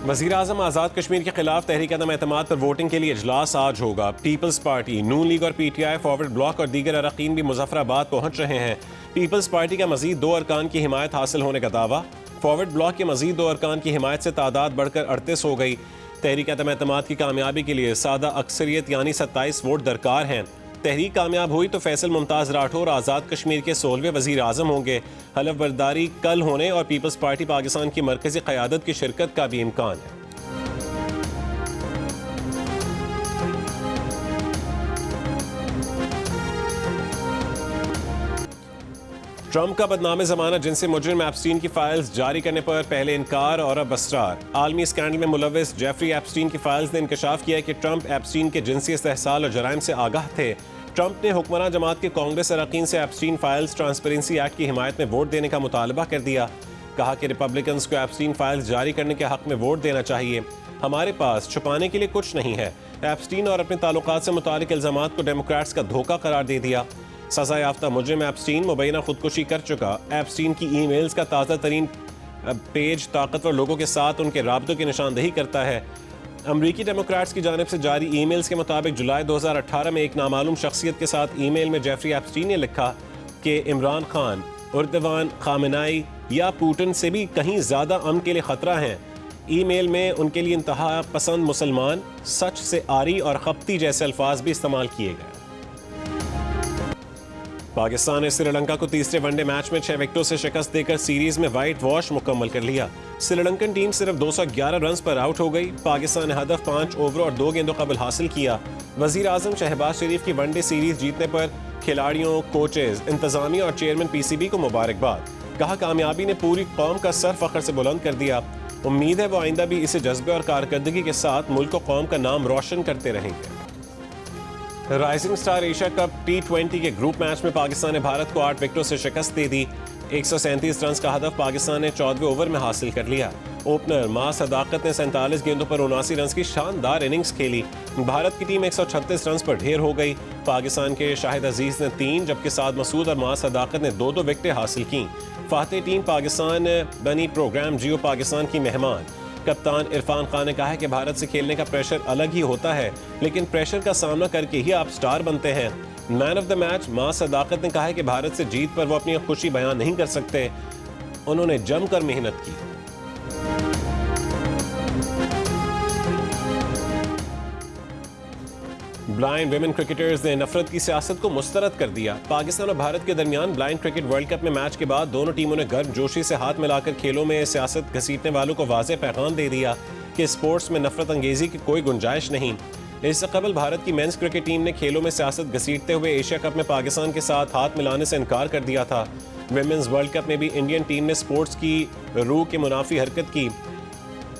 वज़ीर आज़म आज़ाद कश्मीर के खिलाफ तहरीक अदम एतमाद पर वोटिंग के लिए इजलास आज होगा। पीपल्स पार्टी, नून लीग और PTI फॉरवर्ड ब्लॉक और दीगर अरकान भी मुजफ्फराबाद पहुंच रहे हैं। पीपल्स पार्टी का मजीद 2 अरकान की हिमायत हासिल होने का दावा। फॉरवर्ड ब्लॉक के मजीद 2 अरकान की हिमायत से तादाद बढ़कर 38 हो गई। तहरीक अदम एतमाद की कामयाबी के लिए सादा अक्सरियत यानी 27 वोट दरकार हैं। तहरीक कामयाब हुई तो फैसल मुमताज़ राठौर आज़ाद कश्मीर के 16वें वज़ीर आज़म होंगे। हलफ बर्दारी कल होने और पीपल्स पार्टी पाकिस्तान की मरकज़ी क़यादत की शिरकत का भी इम्कान है। ट्रंप का बदनाम ज़माना जिनसे मुजरिम एप्स्टीन की फाइल्स जारी करने पर पहले इनकार और अब असरार। आलमी स्कैंडल में मुलविस जेफरी एप्स्टीन की फाइल्स ने इंकशाफ किया कि ट्रंप एप्स्टीन के जिनसी इस्तेहसाल और जराइम से आगाह थे। ट्रंप ने हुक्मरान जमात के कांग्रेस अरकान से एप्स्टीन फाइल्स ट्रांसपेरेंसी एक्ट की हिमायत में वोट देने का मुतालबा कर दिया। कहा कि रिपब्लिकन्स को एप्स्टीन फाइल्स जारी करने के हक में वोट देना चाहिए। हमारे पास छुपाने के लिए कुछ नहीं है। एप्स्टीन और अपने ताल्लुकात से मुतालिक इल्जामात को डेमोक्रेट्स का धोखा करार दे दिया। सजा याफ्ता मुजरिम एप्स्टीन मुबैना खुदकुशी कर चुका। एप्स्टीन की ईमेल्स का ताज़ा तरीन पेज ताकतवर लोगों के साथ उनके राब्तों की निशानदेही करता है। अमरीकी डेमोक्रेट्स की जानिब से जारी ईमेल्स के मुताबिक जुलाई 2018 में एक नामालूम शख्सियत के साथ ईमेल में जेफरी एप्स्टीन ने लिखा कि इमरान खान, उर्दवान, खामेनाई या पुतिन से भी कहीं ज़्यादा अमन के लिए ख़तरा हैं। ईमेल में उनके लिए इंतहा पसंद मुसलमान, सच से आरी और खपती जैसे अल्फाज भी इस्तेमाल किए गए। पाकिस्तान ने श्रीलंका को तीसरे वनडे मैच में 6 विकेटों से शिकस्त देकर सीरीज में वाइट वॉश मुकम्मल कर लिया। श्रीलंकन टीम सिर्फ 211 रन पर आउट हो गई। पाकिस्तान ने हदफ 5 ओवर और 2 गेंदों कबल हासिल किया। वज़ीर आज़म शहबाज शरीफ की वनडे सीरीज जीतने पर खिलाड़ियों, कोचेज, इंतजामिया और चेयरमैन PCB को मुबारकबाद। कहा कामयाबी ने पूरी कौम का सर फख्र से बुलंद कर दिया। उम्मीद है वो आइंदा भी इसी जज्बे और कारकर्दगी के साथ मुल्क और कौम का नाम रोशन करते रहेंगे। Rising star Asia cup T20 के ग्रुप मैच में पाकिस्तान ने भारत को 8 विकेटों से शिकस्त दे दी। 137 रन का हदफ पाकिस्तान ने 14वें ओवर में हासिल कर लिया। ओपनर मां सदाकत ने 47 गेंदों पर 79 रन की शानदार इनिंग्स खेली। भारत की टीम 136 रन पर ढेर हो गई। पाकिस्तान के शाहिद अजीज ने 3 जबकि साद मसूद और मां सदाकत ने 2-2 विकेटें हासिल की। फातेह टीम पाकिस्तान बनी प्रोग्राम जियो पाकिस्तान की मेहमान। कप्तान इरफान खान ने कहा है कि भारत से खेलने का प्रेशर अलग ही होता है, लेकिन प्रेशर का सामना करके ही आप स्टार बनते हैं। मैन ऑफ द मैच मां सदाकत ने कहा है कि भारत से जीत पर वो अपनी खुशी बयान नहीं कर सकते। उन्होंने जमकर मेहनत की। ब्लाइंड विमेन क्रिकेटर्स ने नफरत की सियासत को मुस्तरद कर दिया। पाकिस्तान और भारत के दरमियान ब्लाइंड क्रिकेट वर्ल्ड कप में मैच के बाद दोनों टीमों ने गर्मजोशी से हाथ मिलाकर खेलों में सियासत घसीटने वालों को वाज़ेह पैगाम दे दिया कि स्पोर्ट्स में नफरत अंगेजी की कोई गुंजाइश नहीं। इससे कबल भारत की मेंस क्रिकेट टीम ने खेलों में सियासत घसीटते हुए एशिया कप में पाकिस्तान के साथ हाथ मिलाने से इनकार कर दिया था। विमेंस वर्ल्ड कप में भी इंडियन टीम ने स्पोर्ट्स की रूह के मुनाफी हरकत की।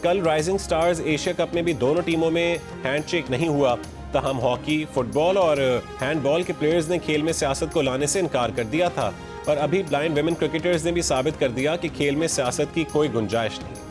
कल राइजिंग स्टार्स एशिया कप में भी दोनों टीमों में हैंडशेक नहीं हुआ। तहम हॉकी, फुटबॉल और हैंडबॉल के प्लेयर्स ने खेल में सियासत को लाने से इनकार कर दिया था और अभी ब्लाइंड विमेन क्रिकेटर्स ने भी साबित कर दिया कि खेल में सियासत की कोई गुंजाइश नहीं।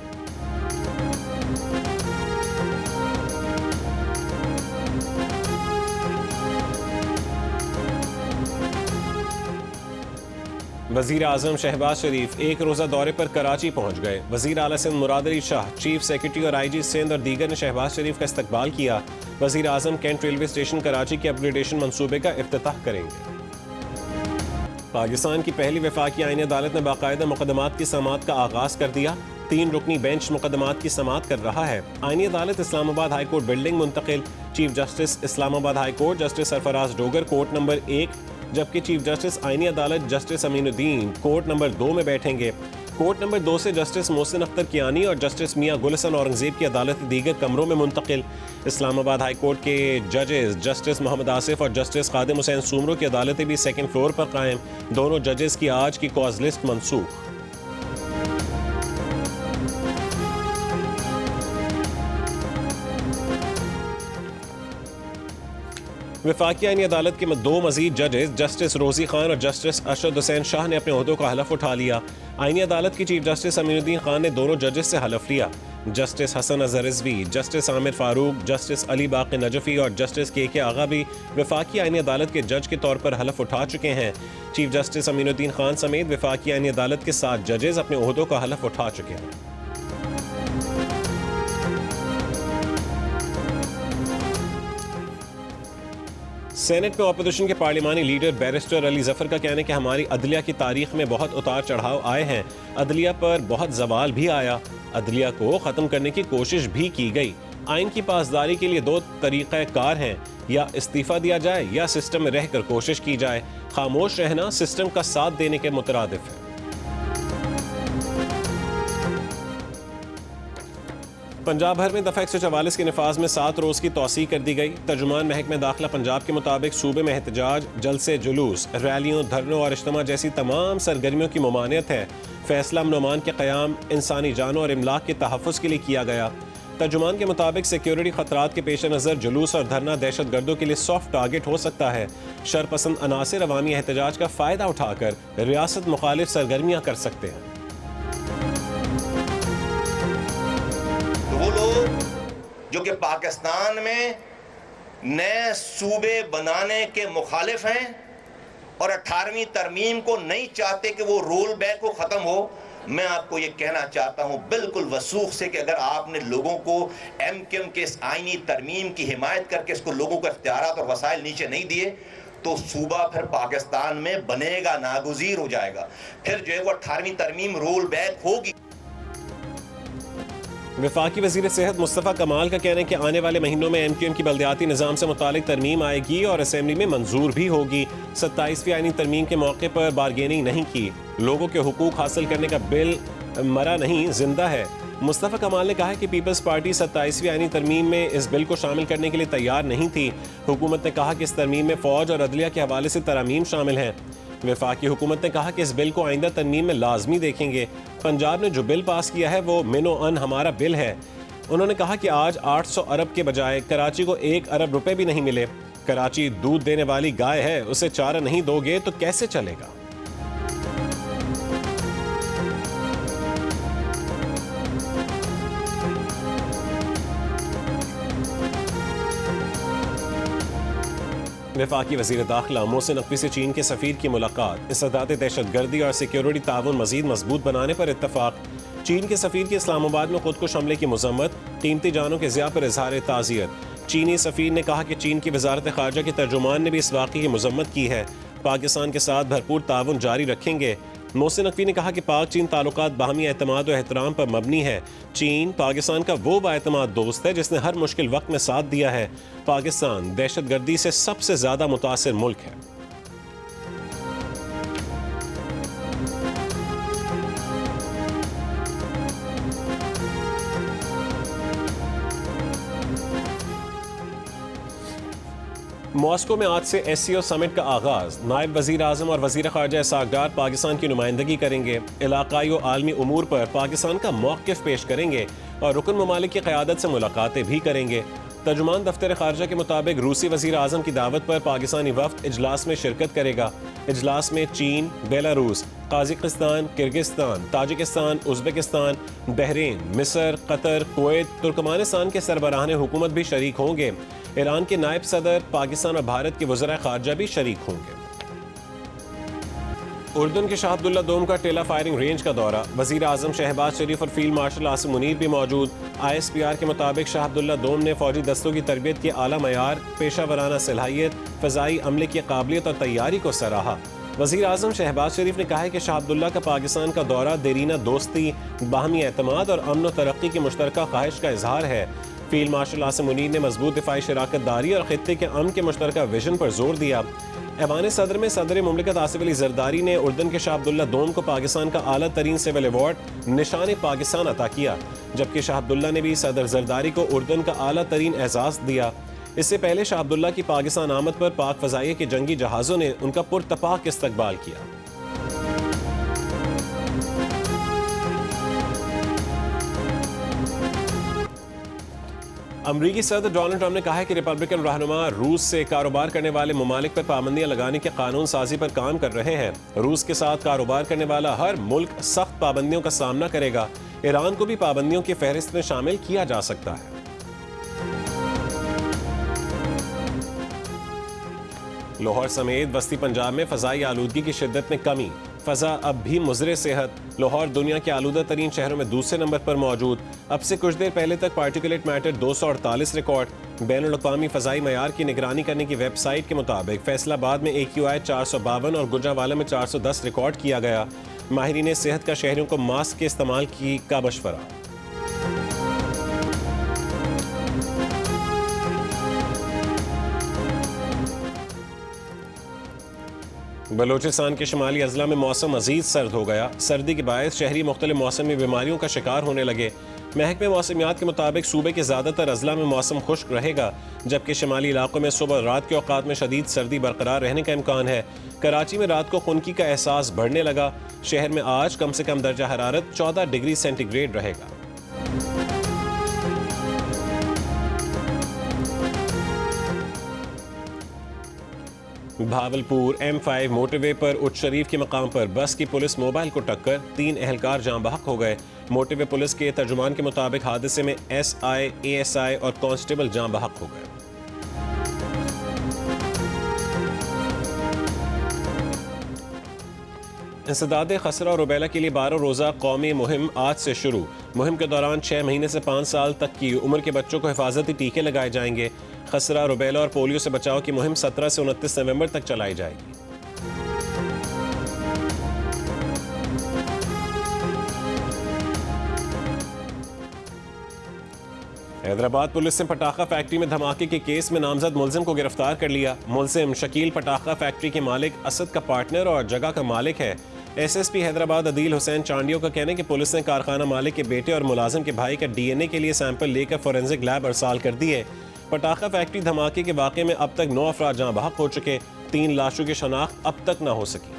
वज़ीर आज़म शहबाज शरीफ एक रोज़ा दौरे पर कराची पहुंच गए। वज़ीर आला सिंध मुराद अली शाह, चीफ सेक्रेटरी और IG सिंध और दीगर ने शहबाज शरीफ का इस्तकबाल किया। वज़ीर आज़म कैंट रेलवे स्टेशन कराची के अपग्रेडेशन मंसूबे का इफ्तिताह करेंगे। पाकिस्तान की पहली वफाकी आईनी अदालत ने बाकायदा मुकदमात की समाअत का आगाज़ कर दिया। 3 रुकनी बेंच मुकदमात की समाअत कर रहा है। आईनी अदालत इस्लामाबाद हाई कोर्ट बिल्डिंग मुंतकिल। Chief justice Islamabad high court justice Sarfaraz Dogar court number 1, जबकि चीफ जस्टिस आईनी अदालत जस्टिस अमीनुद्दीन कोर्ट नंबर 2 में बैठेंगे। कोर्ट नंबर 2 से जस्टिस मोहसिन अख्तर कियानी और जस्टिस मियां गुलशन औरंगजेब की अदालत दीगर कमरों में मुंतकिल। इस्लामाबाद हाई कोर्ट के जजेस जस्टिस मोहम्मद आसिफ और जस्टिस खादिम हुसैन सुमरो की अदालतें भी सेकंड फ्लोर पर कायम। दोनों जजेस की आज की कॉज लिस्ट मनसूख। वफाकी आईनी अदालत के 2 मजीद जजेस जस्टिस रोजी खान और जस्टिस अशरद हुसैन शाह ने अपने ओहदों का हलफ उठा लिया। आईनी अदालत की चीफ जस्टिस अमीनुद्दीन खान ने दोनों जजेस से हलफ लिया। Justice Hasan Azhar Rizvi, justice Aamir Farooq, justice Ali Baqi Najafi और जस्टिस KK आगा भी वफाकी आईनी अदालत के जज के तौर पर हलफ उठा चुके हैं। चीफ जस्टिस अमीनुद्दीन खान समेत वफाकी आईनी अदालत के 7 जजेस अपने ओहदों का हलफ उठा चुके हैं। सेनेट में अपोजिशन के पार्लिमानी लीडर बैरिस्टर अली जफर का कहना है कि हमारी अदलिया की तारीख में बहुत उतार चढ़ाव आए हैं, अदलिया पर बहुत जवाल भी आया, अदलिया को ख़त्म करने की कोशिश भी की गई। आइन की पासदारी के लिए दो तरीक़ा कार हैं, या इस्तीफ़ा दिया जाए या सिस्टम में रहकर कोशिश की जाए। खामोश रहना सिस्टम का साथ देने के मुतरादिफ है। पंजाब भर में दफ़ा 144 के नफाज में 7 रोज़ की तौसीक कर दी गई। तर्जुमान महकमे दाखिला पंजाब के मुताबिक सूबे में एहतजाज, जलसे जुलूस, रैलियों, धरनों और इज्तिमा जैसी तमाम सरगर्मियों की ममानियत है। फैसला अमन के क़याम इंसानी जानों और इमलाक के तहफ़्फ़ुज़ के लिए किया गया। तर्जुमान के मुताबिक सिक्योरिटी ख़तरात के पेश नज़र जुलूस और धरना दहशत गर्दों के लिए सॉफ्ट टारगेट हो सकता है। शरपसंद अनासिर अवामी एहतजाज का फ़ायदा उठाकर रियासत मुखालिफ सरगर्मियाँ कर सकते हैं। वो लोग जो कि पाकिस्तान में नए सूबे बनाने के मुखालिफ हैं और 18वीं तरमीम को नहीं चाहते कि वो रोल बैक को ख़त्म हो, मैं आपको ये कहना चाहता हूँ बिल्कुल वसूख से कि अगर आपने लोगों को MKM के इस आईनी तरमीम की हिमायत करके इसको लोगों को इख्तियारात और वसाइल नीचे नहीं दिए तो सूबा फिर पाकिस्तान में बनेगा, नागुज़ीर हो जाएगा। फिर जो है वो 18वीं तरमीम रोल बैक होगी। वफाकी वज़ीर सेहत मुस्तफ़ा कमाल का कहना है कि आने वाले महीनों में MKM की बल्दियाती निज़ाम से मुतालिक तरमीम आएगी और असेंबली में मंजूर भी होगी। 27वीं आईनी तरमीम के मौके पर बारगेनिंग नहीं की, लोगों के हुकूक हासिल करने का बिल मरा नहीं, जिंदा है। मुस्तफ़ा कमाल ने कहा है कि पीपल्स पार्टी 27वीं आईनी तरमीम में इस बिल को शामिल करने के लिए तैयार नहीं थी। हुकूमत ने कहा कि इस तरमीम में फ़ौज और अदलिया के हवाले से तरामीम शामिल हैं। वफाकी हुकूमत ने कहा कि इस बिल को आइंदा तरमीम में लाजमी देखेंगे। पंजाब ने जो बिल पास किया है वो मिनो अन हमारा बिल है। उन्होंने कहा कि आज 800 अरब के बजाय कराची को 1 अरब रुपए भी नहीं मिले। कराची दूध देने वाली गाय है, उसे चारा नहीं दोगे तो कैसे चलेगा। वफाकी वज़ीर दाखिला मोहसिन नकवी से चीन के सफ़ीर की मुलाकात, इंसदाद दहशत गर्दी और सिक्योरिटी ताउन मज़ीद मजबूत बनाने पर इत्तफाक। चीन के सफ़ीर की इस्लामाबाद में खुदकुश हमले की मज़म्मत, कीमती जानों के ज़िया पर इजहार ताज़ियत। चीनी सफ़ीर ने कहा कि चीन की वज़ारत ख़ारजा के तर्जुमान ने भी इस वाक़े की मज़म्मत की है, पाकिस्तान के साथ भरपूर ताउन जारी रखेंगे। मोहसिन नकवी ने कहा कि पाक चीन ताल्लुकात बाहमी एतमाद और एहतराम पर मबनी है। चीन पाकिस्तान का वो बाएतमाद दोस्त है जिसने हर मुश्किल वक्त में साथ दिया है। पाकिस्तान दहशत गर्दी से सबसे ज़्यादा मुतासिर मुल्क है। मॉस्को में आज से SCO समिट का आगाज। नायब वज़ीर आज़म और वज़ीर ख़ारजा इसहाक़ डार पाकिस्तान की नुमाइंदगी करेंगे, इलाक़ाई और आलमी उमूर पर पाकिस्तान का मौक़िफ़ पेश करेंगे और रुकन ममालिक की क़यादत से मुलाकातें भी करेंगे। तर्जुमान दफ्तर ख़ारजा के मुताबिक रूसी वज़ीर आज़म की दावत पर पाकिस्तानी वफ़द इजलास में शिरकत करेगा। इजलास में चीन, Belarus, Kazakhstan, Kyrgyzstan, Tajikistan, Uzbekistan, Bahrain, मिस्र, कतर, कुवैत, तुर्कमानिस्तान के सरबराहान हुकूमत भी शरीक होंगे। ईरान के नायब सदर, पाकिस्तान और भारत के वज़राए ख़ारजा भी शरीक होंगे। उर्दन के शाह अब्दुल्ला दोम का टेला फायरिंग रेंज का दौरा, वज़ीर आज़म शहबाज शरीफ और फील्ड मार्शल आसिम मुनीर भी मौजूद। ISPR के मुताबिक शाह अब्दुल्ला दोम ने फ़ौजी दस्तों की तरबियत के आला मयार, पेशा वराना सलाहियत, फ़ज़ाई अमले की काबिलियत और तैयारी को सराहा। वज़ीर आज़म शहबाज शरीफ ने कहा है कि शाह अब्दुल्ला का पाकिस्तान का दौरा देरीना दोस्ती, बाहमी एतमाद और अमन व तरक्की की मुश्तरका ख्वाहिश का इजहार है। फील्ड मार्शल आसिम मुनीर ने मजबूत दिफाई शराकत दारी और खित्ते के अमन के मुश्तरका विजन पर जोर दिया। ऐवान सदर में सदर मुमलिकत आसिफ अली जरदारी ने उर्दन के शाह अब्दुल्ला दोम को पाकिस्तान का आला तरीन सिविल अवार्ड निशान पाकिस्तान अता किया, जबकि शाह अब्दुल्ला ने भी सदर जरदारी को उर्दन का आला तरीन एजाज़ दिया। इससे पहले शाह अब्दुल्ला की पाकिस्तान आमद पर पाक फ़ज़ाइया के जंगी जहाज़ों ने उनका पुरतपाक इस्तकबाल किया। अमरीकी सदर डोनाल्ड ट्रंप ने कहा है कि रिपब्लिकन रहनुमा रूस से कारोबार करने वाले ममालिक पर पाबंदियां लगाने के कानून साजी पर काम कर रहे हैं। रूस के साथ कारोबार करने वाला हर मुल्क सख्त पाबंदियों का सामना करेगा। ईरान को भी पाबंदियों की फहरिस्त में शामिल किया जा सकता है। लाहौर समेत वस्ती पंजाब में फ़ज़ाई आलूदगी की शिद्दत में कमी, फ़ज़ा अब भी मुज़रे सेहत। लाहौर दुनिया के आलूदा तरीन शहरों में दूसरे नंबर पर मौजूद। अब से कुछ देर पहले तक पार्टिकुलेट मैटर 248 रिकॉर्ड। बैनुल-अक़वामी फ़ज़ाई मयार की निगरानी करने की वेबसाइट के मुताबिक फैसलाबाद में AQI 452 और गुजरांवाला में 410 रिकॉर्ड किया गया। माहिरीन सेहत का शहरियों को मास्क के इस्तेमाल का मशवरा। बलोचिस्तान के शुमाली अजला में मौसम मज़ीद सर्द हो गया। सर्दी के बायस शहरी मुख्तलिफ मौसमी बीमारियों का शिकार होने लगे। महकमे मौसमियात के मुताबिक सूबे के ज़्यादातर अजला में मौसम खुश्क रहेगा, जबकि शुमाली इलाकों में सुबह और रात के औकात में शदीद सर्दी बरकरार रहने का इम्कान है। कराची में रात को खुनकी का एहसास बढ़ने लगा। शहर में आज कम से कम दर्जा हरारत 14 डिग्री सेंटीग्रेड रहेगा। भावलपुर M5 मोटरवे पर उच्च शरीफ के मकाम पर बस की पुलिस मोबाइल को टक्कर, 3 एहलकार जाँ बहक हो गए। मोटरवे पुलिस के तर्जुमान के मुताबिक हादसे में SI, ASI और कांस्टेबल जाँ बहक हो गए। इंसदाद खसरा और रुबैला के लिए 12 रोज़ा कौमी मुहिम आज से शुरू। मुहिम के दौरान 6 महीने से 5 साल तक की उम्र के बच्चों को हिफाजती टीके लगाए जाएंगे। खसरा, रुबैला और पोलियो से बचाव की मुहिम 17 से 29 नवंबर तक चलाई जाएगी। हैदराबाद पुलिस ने पटाखा फैक्ट्री में धमाके के केस में नामजद मुलजिम को गिरफ्तार कर लिया। मुलजिम शकील पटाखा फैक्ट्री के मालिक असद का पार्टनर और जगह का मालिक है। SSP हैदराबाद अदील हुसैन चांडियो का कहना है कि पुलिस ने कारखाना मालिक के बेटे और मुलाजिम के भाई का DNA के लिए सैंपल लेकर फोरेंसिक लैब अरसाल कर दिए। पटाखा फैक्ट्री धमाके के वाक़े में अब तक 9 अफराद जाँ बहक हो चुके। 3 लाशों की शनाख्त अब तक न हो सकी।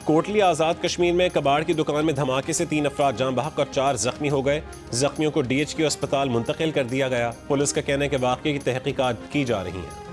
कोटली आज़ाद कश्मीर में कबाड़ की दुकान में धमाके से 3 अफराद जाँ बहक और 4 जख्मी हो गए। जख्मियों को DHQ अस्पताल मुंतकिल कर दिया गया। पुलिस का कहना है कि वाक़े की तहकीकात की जा रही हैं।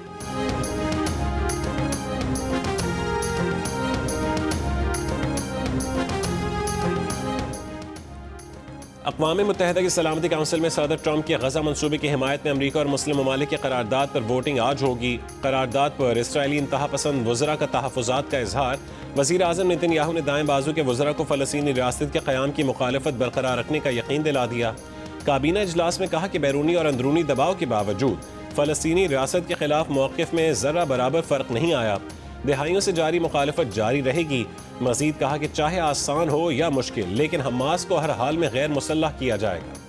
अक़वाम मुत्तहिदा की सलामती काउंसिल में सदर ट्रंप के गज़ा मंसूबे की हिमायत में अमरीका और मुस्लिम ममालिक की करारदाद पर वोटिंग आज होगी। करारदाद पर इसराइली इंतहा पसंद वज़रा का तहफ़्फ़ुज़ात का इजहार। वज़ीर आज़म नेतन्याहू ने दाएं बाजू के वज़रा को फ़लस्तीनी रियासत के क़याम की मुखालफत बरकरार रखने का यकीन दिला दिया। काबीना इजलास में कहा कि बैरूनी और अंदरूनी दबाव के बावजूद फ़लस्तीनी रियासत के खिलाफ मौक़िफ़ में ज़र्रा बराबर फ़र्क नहीं आया। दहाइयों से जारी मुखालफत जारी रहेगी। मज़ीद कहा कि चाहे आसान हो या मुश्किल, लेकिन हमास को हर हाल में गैर मुसल्लह किया जाएगा।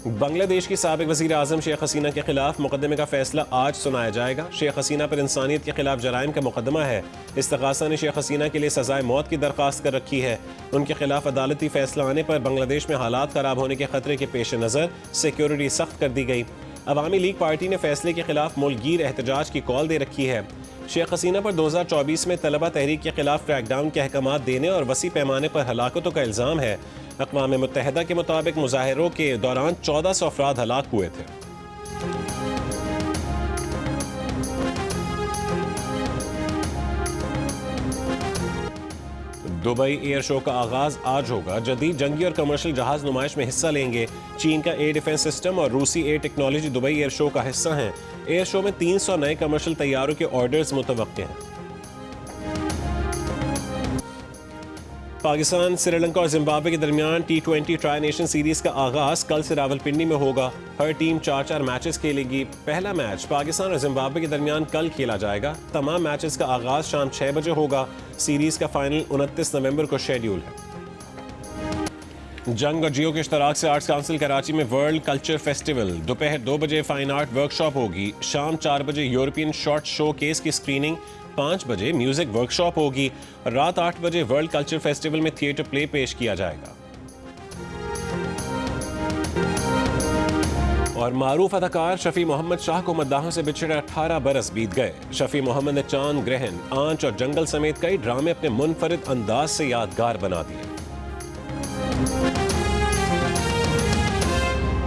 बांग्लादेश की साबिक वज़ीर आज़म शेख हसीना के खिलाफ मुकदमे का फैसला आज सुनाया जाएगा। शेख हसीना पर इंसानियत के खिलाफ जराइम का मुकदमा है। इस्तग़ासा ने शेख हसीना के लिए सज़ाए मौत की दरख्वास्त कर रखी है। उनके खिलाफ अदालती फैसला आने पर बांग्लादेश में हालात ख़राब होने के खतरे के पेश नज़र सिक्योरिटी सख्त कर दी गई। अवामी लीग पार्टी ने फैसले के खिलाफ मुल्कगीर एहतजाज की कॉल दे रखी है। शेख हसीना पर 2024 में तलबा तहरीक के खिलाफ क्रैकडाउन के अहकाम देने और वसी पैमाने पर हलाकतों का इल्ज़ाम है। अक़वाम मुत्तहिदा के मुताबिक मुजाहिरों के दौरान 1400 अफराद हलाक हुए थे। दुबई एयर शो का आगाज आज होगा। जदीद जंगी और कमर्शियल जहाज नुमाइश में हिस्सा लेंगे। चीन का एयर डिफेंस सिस्टम और रूसी air technology Dubai air show का हिस्सा हैं। एयर शो में 300 नए कमर्शियल तैयारों के ऑर्डर्स मुतवक्के हैं। पाकिस्तान, श्रीलंका और जिम्बाब्वे के दरमियान T20 ट्राई नेशन सीरीज का आगाज कल से रावलपिंडी में होगा। हर टीम 4-4 मैचेस खेलेगी। पहला मैच पाकिस्तान और जिम्बाब्वे के दरमियान कल खेला जाएगा। तमाम मैचेस का आगाज शाम 6 बजे होगा। सीरीज का फाइनल 29 नवंबर को शेड्यूल है। जंग और जियो के इश्तराक से आर्ट्स काउंसिल कराची में वर्ल्ड कल्चर फेस्टिवल। दोपहर 2 बजे फाइन आर्ट वर्कशॉप होगी। शाम 4 बजे यूरोपियन शॉर्ट शो केस की स्क्रीनिंग। 5 बजे म्यूजिक वर्कशॉप होगी और रात 8 बजे वर्ल्ड कल्चर फेस्टिवल में थिएटर प्ले पेश किया जाएगा। और मारूफ अदाकार शफी मोहम्मद शाह को मद्दाहों से बिछड़े 18 बरस बीत गए। शफी मोहम्मद ने चांद, ग्रहण, आंच और जंगल समेत कई ड्रामे अपने मुनफरिद अंदाज से यादगार बना दिए।